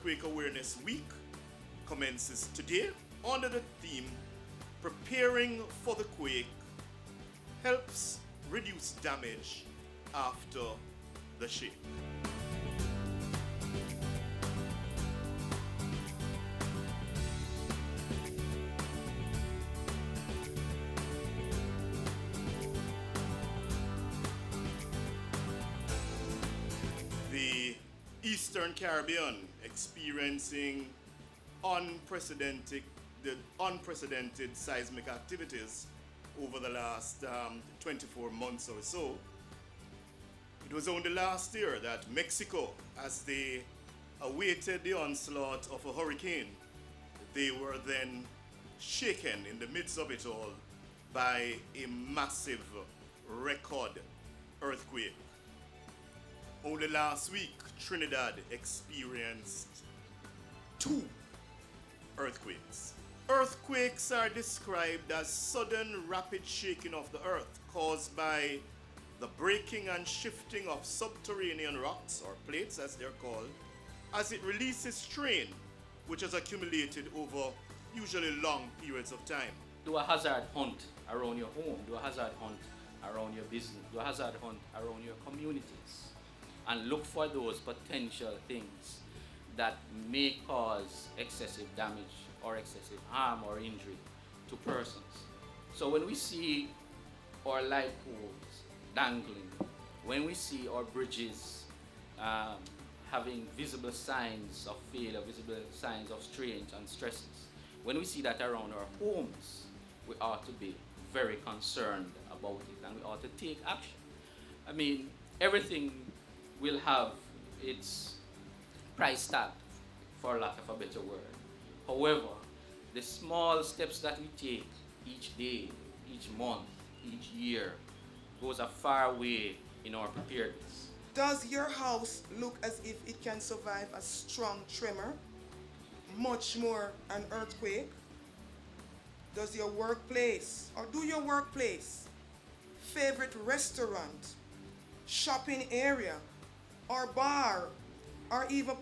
Earthquake Awareness Week commences today under the theme Preparing for the Quake helps reduce damage after the shake. The Eastern Caribbean experiencing the unprecedented seismic activities over the last 24 months or so. It was only last year that Mexico, as they awaited the onslaught of a hurricane, they were then shaken in the midst of it all by a massive record earthquake. Only last week, Trinidad experienced 2 earthquakes. Earthquakes are described as sudden rapid shaking of the earth caused by the breaking and shifting of subterranean rocks, or plates as they're called, as it releases strain which has accumulated over usually long periods of time. Do a hazard hunt around your home, do a hazard hunt around your business, do a hazard hunt around your communities, and look for those potential things that may cause excessive damage or excessive harm or injury to persons. So when we see our light poles dangling, when we see our bridges having visible signs of failure, visible signs of strains and stresses, when we see that around our homes, we ought to be very concerned about it and we ought to take action. I mean, everything will have its price tag, for lack of a better word. However, the small steps that we take each day, each month, each year goes a far way in our preparedness. Does your house look as if it can survive a strong tremor, much more an earthquake? Does your workplace, or do your workplace, favorite restaurant, shopping area, or bar, or even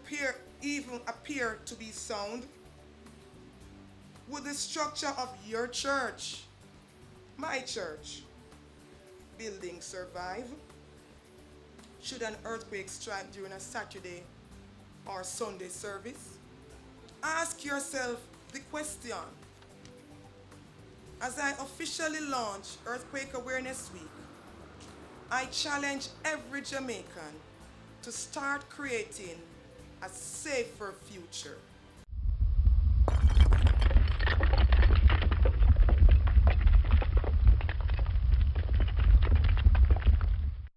appear to be sound? Would the structure of your church, my church, building survive? Should an earthquake strike during a Saturday or Sunday service? Ask yourself the question. As I officially launch Earthquake Awareness Week, I challenge every Jamaican to start creating a safer future.